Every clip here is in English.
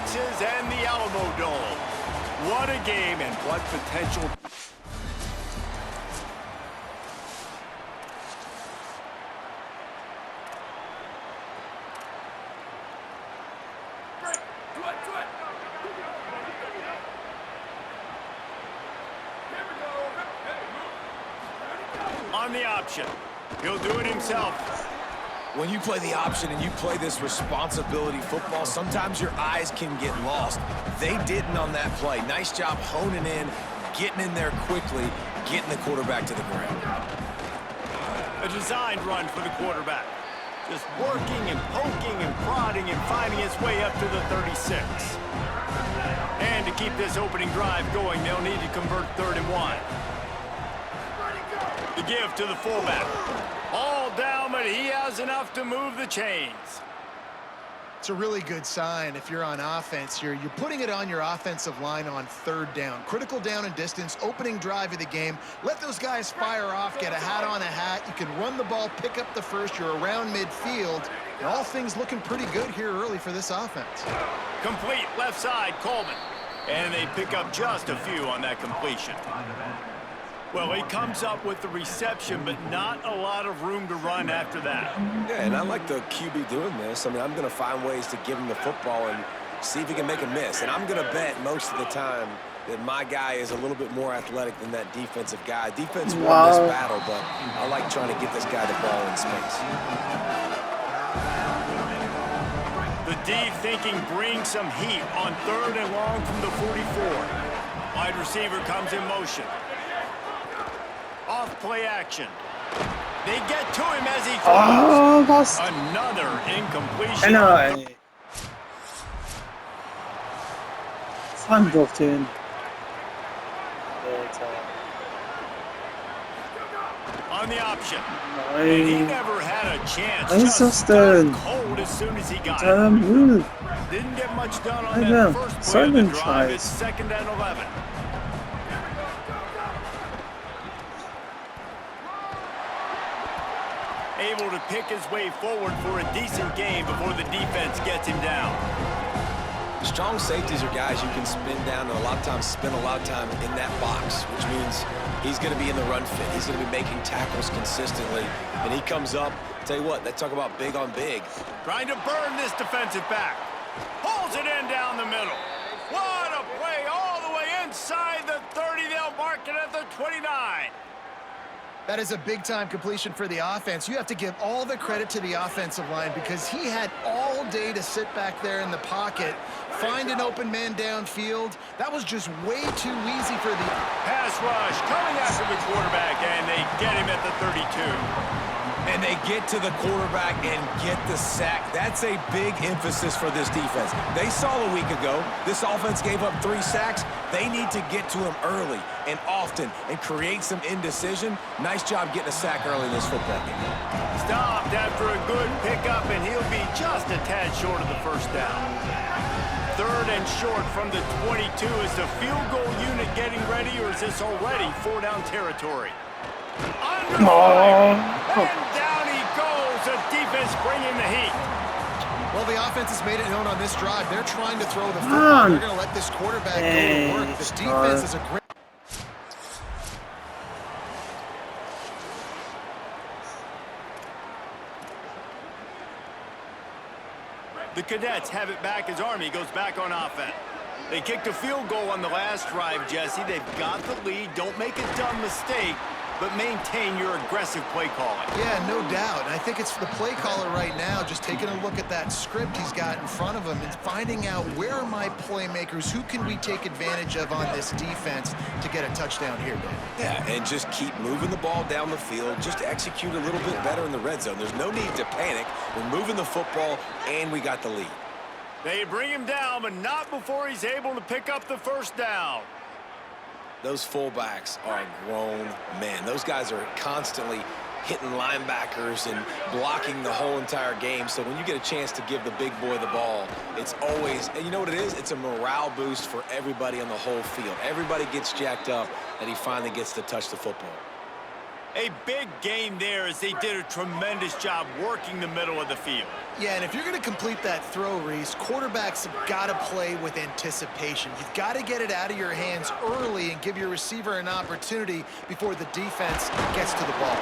Texas and the Alamo Dome. What a game and what potential. On the option. He'll do it himself. When you play the option and you play this responsibility football, sometimes your eyes can get lost. They didn't on that play. Nice job honing in, getting in there quickly, getting the quarterback to the ground. A designed run for the quarterback. Just working and poking and prodding and finding his way up to the 36. And to keep this opening drive going, they'll need to convert 3rd and 1. The give to the fullback. All down, but he has enough to move the chains. It's a really good sign if you're on offense here. You're putting it on your offensive line on 3rd down. Critical down and distance, opening drive of the game. Let those guys fire off, get a hat on a hat. You can run the ball, pick up the first. You're around midfield. And all things looking pretty good here early for this offense. Complete left side, Coleman. And they pick up just a few on that completion. Well, he comes up with the reception, but not a lot of room to run after that. Yeah, and I like the QB doing this. I mean, I'm going to find ways to give him the football and see if he can make a miss. And I'm going to bet most of the time that my guy is a little bit more athletic than that defensive guy. Defense won this battle, but I like trying to get this guy the ball in space. The D thinking bring some heat on 3rd and long from the 44. Wide receiver comes in motion. Off play action. They get to him as he throws. Another incompletion. Handoff to him. On the option. Nein. He never had a chance. Was ist das Just denn? cold as soon as he got it. Müll. Didn't get much done on Alter, that first was play soll of the denn drive. It's Scheiß? 2nd and 11. Able to pick his way forward for a decent game before the defense gets him down. Strong safeties are guys you can spin down and a lot of times spend a lot of time in that box, which means he's going to be in the run fit. He's going to be making tackles consistently. And he comes up, tell you what, they talk about big on big. Trying to burn this defensive back. Pulls it in down the middle. What a play all the way inside the 30. They'll mark it at the 29. That is a big-time completion for the offense. You have to give all the credit to the offensive line because he had all day to sit back there in the pocket, find an open man downfield. That was just way too easy for the pass rush coming after the quarterback, and they get him at the 32. And they get to the quarterback and get the sack. That's a big emphasis for this defense. They saw a week ago, this offense gave up 3 sacks. They need to get to him early and often and create some indecision. Nice job getting a sack early in this football game. Stopped after a good pickup, and he'll be just a tad short of the first down. 3rd and short from the 22. Is the field goal unit getting ready, or is this already 4-down territory? Under fire, and down he goes. The defense bringing the heat. Well, the offense has made it known on this drive. They're trying to throw the football. They're going to let this quarterback go to work. The defense is a great... The Cadets have it back as Army goes back on offense. They kicked a field goal on the last drive, Jesse. They've got the lead. Don't make a dumb mistake, but maintain your aggressive play calling. Yeah, no doubt. And I think it's the play caller right now just taking a look at that script he's got in front of him and finding out where are my playmakers, who can we take advantage of on this defense to get a touchdown here, Dan. Yeah, and just keep moving the ball down the field. Just execute a little bit better in the red zone. There's no need to panic. We're moving the football, and we got the lead. They bring him down, but not before he's able to pick up the first down. Those fullbacks are grown men. Those guys are constantly hitting linebackers and blocking the whole entire game. So when you get a chance to give the big boy the ball, it's always, and you know what it is? It's a morale boost for everybody on the whole field. Everybody gets jacked up that he finally gets to touch the football. A big gain there as they did a tremendous job working the middle of the field. Yeah, and if you're going to complete that throw, Reese, quarterbacks have got to play with anticipation. You've got to get it out of your hands early and give your receiver an opportunity before the defense gets to the ball.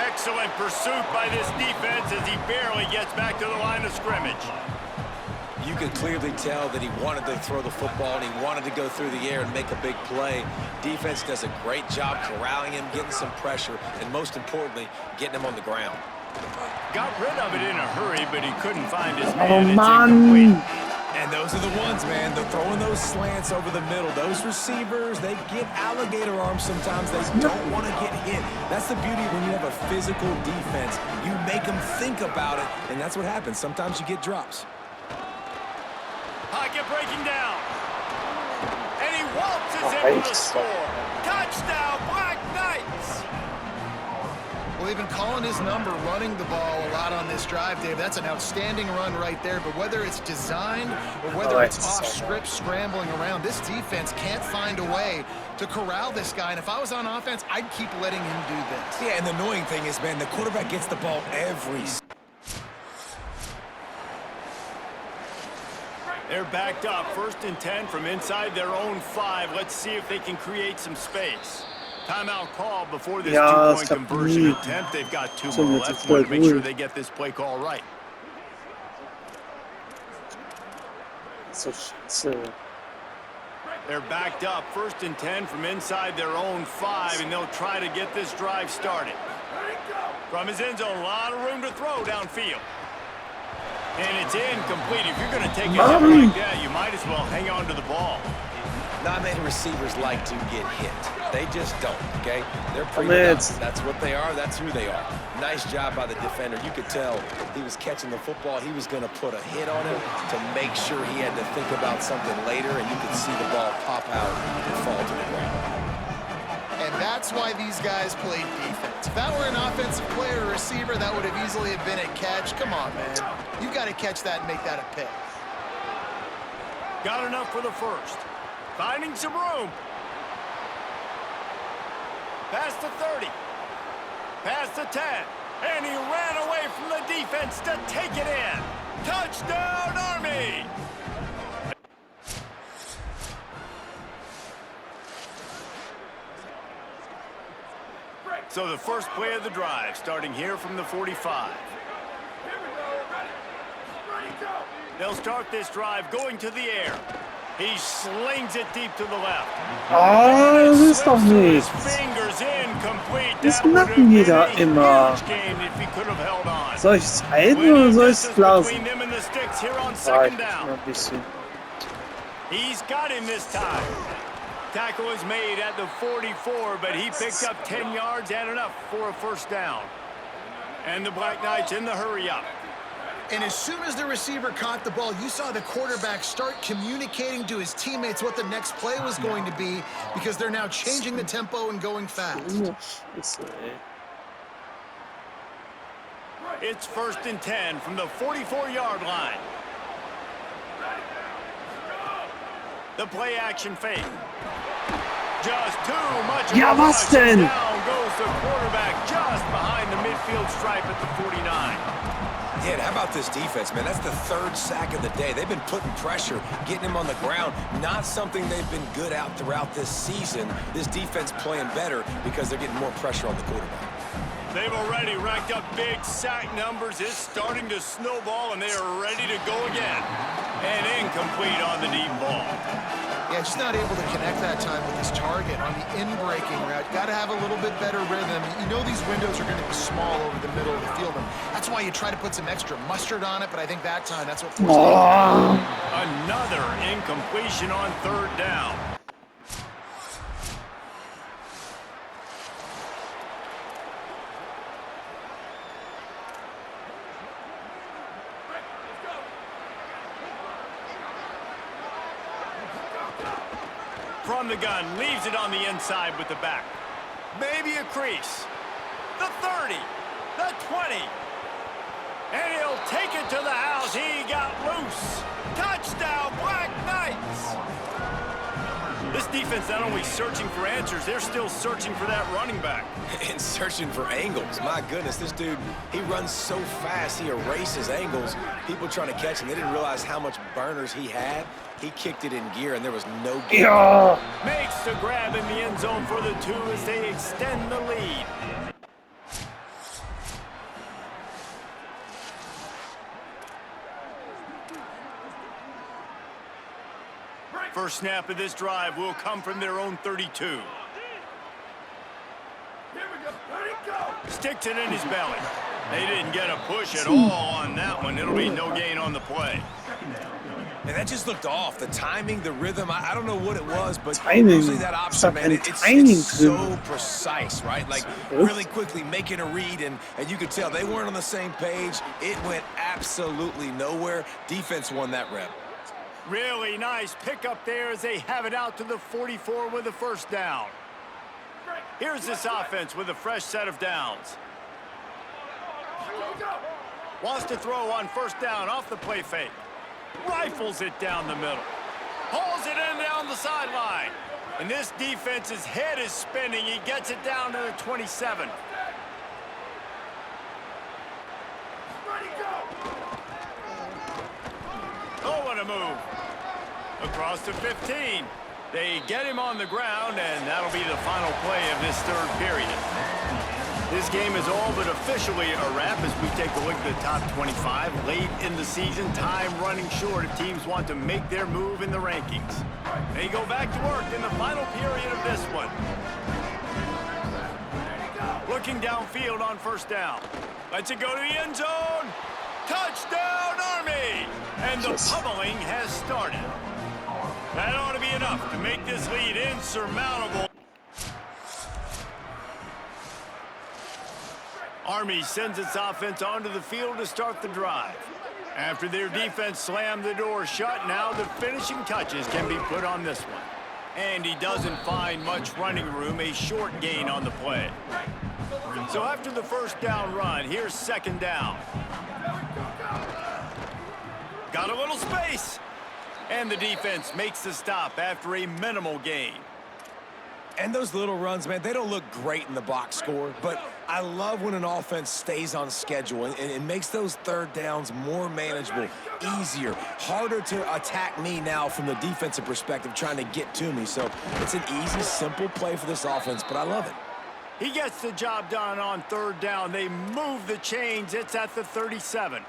Excellent pursuit by this defense as he barely gets back to the line of scrimmage. You could clearly tell that he wanted to throw the football and he wanted to go through the air and make a big play. Defense does a great job corralling him, getting some pressure, and most importantly, getting him on the ground. Got rid of it in a hurry, but he couldn't find his Oh, man. It's man. incomplete. And those are the ones, man. They're throwing those slants over the middle. Those receivers, they get alligator arms sometimes. They don't want to get hit. That's the beauty when you have a physical defense. You make them think about it, and that's what happens. Sometimes you get drops. Pocket breaking down. And he waltzes in for the score. Touchdown, Black Knights. Well, they've been calling his number, running the ball a lot on this drive, Dave. That's an outstanding run right there. But whether it's designed or whether it's off script scrambling around, this defense can't find a way to corral this guy. And if I was on offense, I'd keep letting him do this. Yeah, and the annoying thing is, man, the quarterback gets the ball every. They're backed up, 1st and 10 from inside their own 5. Let's see if they can create some space. Timeout call before this two-point conversion attempt. They've got 2 more left. Want to make sure they get this play call right. They're backed up, 1st and 10 from inside their own 5, and they'll try to get this drive started. From his end zone, a lot of room to throw downfield. And it's incomplete. If you're going to take a hit like that, you might as well hang on to the ball. Not many receivers like to get hit. They just don't, okay? They're prima donnas. That's what they are. That's who they are. Nice job by the defender. You could tell he was catching the football. He was going to put a hit on him to make sure he had to think about something later, and you could see the ball pop out and fall to the ground. And that's why these guys played defense. If that were an offensive player or receiver, that would have easily have been a catch. Come on, man. You've got to catch that and make that a pick. Got enough for the first. Finding some room. Past the 30. Past the 10. And he ran away from the defense to take it in. Touchdown, Army! So the first play of the drive, starting here from the 45. They'll start this drive going to the air. He slings it deep to the left. Ah, das ist doch His nichts. fingers incomplete. Das That would have machen die been da a immer. huge gain if he could have held on. Soll ich es halten Winning oder soll ich es distance blasen? between them and the sticks here on Ja, second ich down. ein bisschen. He's got him this time. Tackle is made at the 44, but he picked up 10 yards and enough for a first down. And the Black Knights in the hurry up. And as soon as the receiver caught the ball, you saw the quarterback start communicating to his teammates what the next play was going to be because they're now changing the tempo and going fast. Scheiße, ey. It's 1st and 10 from the 44-yard line. The play action fake. Just too much of Ja, a was rush. denn? Down goes the quarterback just behind the midfield stripe at the 49. Yeah, how about this defense, man? That's the 3rd sack of the day. They've been putting pressure, getting him on the ground. Not something they've been good at throughout this season. This defense playing better because they're getting more pressure on the quarterback. They've already racked up big sack numbers. It's starting to snowball, and they are ready to go again. And incomplete on the deep ball. Yeah, just not able to connect that time with his target on the in-breaking route. Got to have a little bit better rhythm. You know these windows are going to be small over the middle of the field, and that's why you try to put some extra mustard on it, but I think that time that's what forced Another incompletion on 3rd down. From the gun, leaves it on the inside with the back. Maybe a crease. The 30, the 20. And he'll take it to the house. He got loose. Touchdown, Black Knights. This defense not only searching for answers, they're still searching for that running back. And searching for angles. My goodness, this dude, he runs so fast, he erases angles. People trying to catch him, they didn't realize how much burners he had. He kicked it in gear, and there was no gear. Yeah. Makes the grab in the end zone for the 2 as they extend the lead. First snap of this drive will come from their own 32. Sticks it in his belly. They didn't get a push at all on that one. It'll be no gain on the play. And that just looked off. The timing, the rhythm, I don't know what it was, but Timing. usually that option, man, it's so precise, right? Like really quickly making a read, and you could tell they weren't on the same page. It went absolutely nowhere. Defense won that rep. Really nice pickup there as they have it out to the 44 with a first down. Here's this offense with a fresh set of downs. Wants to throw on first down off the play fake. Rifles it down the middle. Pulls it in down the sideline. And this defense's head is spinning. He gets it down to the 27. Oh, what a move. Across to 15. They get him on the ground, and that'll be the final play of this third period. This game is all but officially a wrap as we take a look at the top 25. Late in the season, time running short if teams want to make their move in the rankings. They go back to work in the final period of this one. Looking downfield on first down. Lets it go to the end zone. Touchdown, Army! And the pummeling has started. That ought to be enough to make this lead insurmountable. Army sends its offense onto the field to start the drive. After their defense slammed the door shut, now the finishing touches can be put on this one. And he doesn't find much running room, a short gain on the play. So after the first down run, here's second down. Got a little space. And the defense makes the stop after a minimal gain. And those little runs, man, they don't look great in the box score, but I love when an offense stays on schedule and it makes those third downs more manageable, easier, harder to attack me now from the defensive perspective trying to get to me. So it's an easy, simple play for this offense, but I love it. He gets the job done on third down. They move the chains. It's at the 37.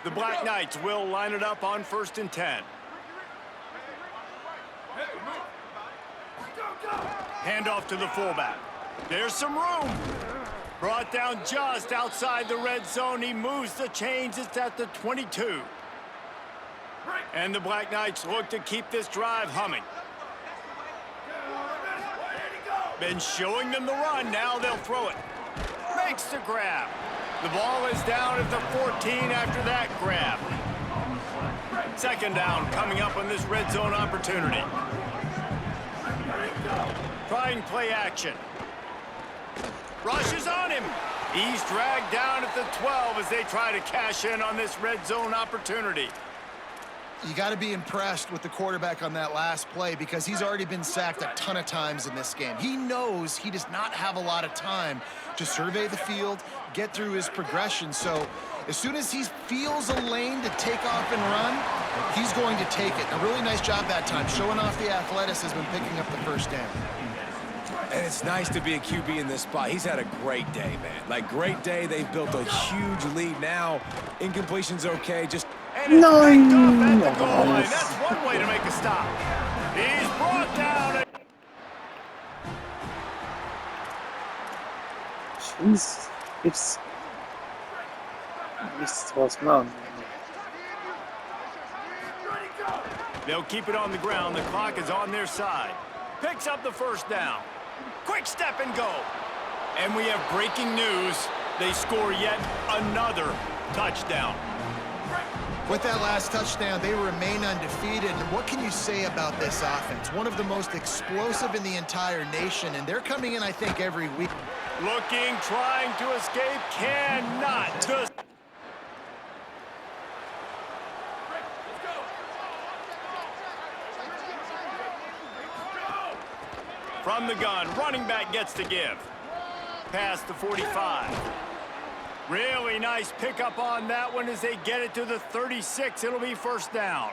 The Black Knights will line it up on 1st and 10. Handoff to the fullback. There's some room. Brought down just outside the red zone. He moves the chains. It's at the 22. And the Black Knights look to keep this drive humming. Been showing them the run. Now they'll throw it. Makes the grab. The ball is down at the 14 after that grab. Second down coming up on this red zone opportunity. Trying play action. Rushes on him. He's dragged down at the 12 as they try to cash in on this red zone opportunity. You got to be impressed with the quarterback on that last play because he's already been sacked a ton of times in this game. He knows he does not have a lot of time to survey the field, get through his progression. So as soon as he feels a lane to take off and run, he's going to take it. A really nice job that time, showing off the athleticism and picking up the first down. And it's nice to be a QB in this spot. He's had a great day, man. Like, great day. They've built a huge lead now. Incompletion's okay. Just and it's picked up at the goal line. That's one way to make a stop. He's brought down. Jeez. It's was man. They'll keep it on the ground. The clock is on their side. Picks up the first down. Quick step and go. And we have breaking news. They score yet another touchdown. With that last touchdown, they remain undefeated. And what can you say about this offense? One of the most explosive in the entire nation, and they're coming in, I think, every week. Looking, trying to escape, cannot. From the gun, running back gets to give. Past the 45. Really nice pickup on that one as they get it to the 36. It'll be first down.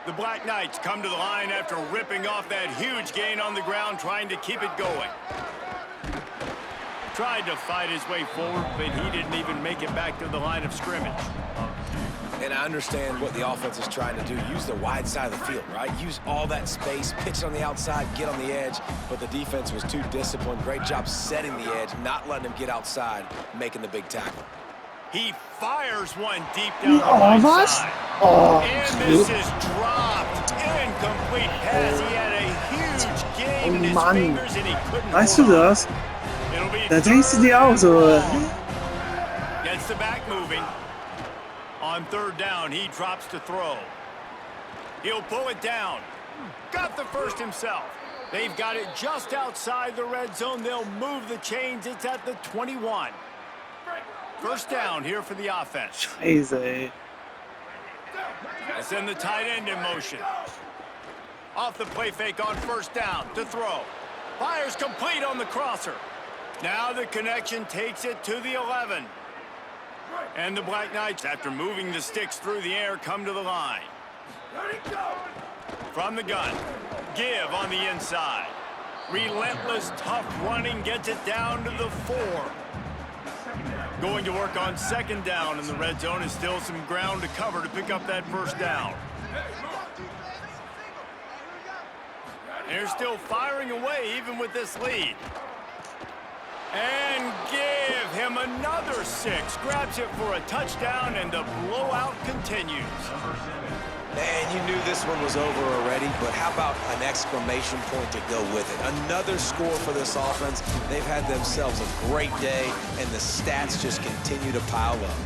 The Black Knights come to the line after ripping off that huge gain on the ground, trying to keep it going. Tried to fight his way forward, but he didn't even make it back to the line of scrimmage. And I understand what the offense is trying to do. Use the wide side of the field, right? Use all that space, pitch on the outside, get on the edge. But the defense was too disciplined. Great job setting the edge, not letting him get outside, making the big tackle. He fires one deep down the right side. And this is dropped. Incomplete pass. He had a huge gain in his fingers and he couldn't Weißt du hold on. das? It'll be Da denkst du dir auch so. Gets the back moving. On third down, he drops to throw. He'll pull it down. Got the first himself. They've got it just outside the red zone. They'll move the chains. It's at the 21. First down here for the offense. Scheiße, ey. They send the tight end in motion. Off the play fake on first down to throw. Fires complete on the crosser. Now the connection takes it to the 11. And the Black Knights, after moving the sticks through the air, come to the line. From the gun, give on the inside. Relentless, tough running gets it down to the 4. Going to work on second down, and the red zone is still some ground to cover to pick up that first down. They're still firing away even with this lead. And give him another 6. Grabs it for a touchdown, and the blowout continues. Man, you knew this one was over already, but how about an exclamation point to go with it? Another score for this offense. They've had themselves a great day, and the stats just continue to pile up.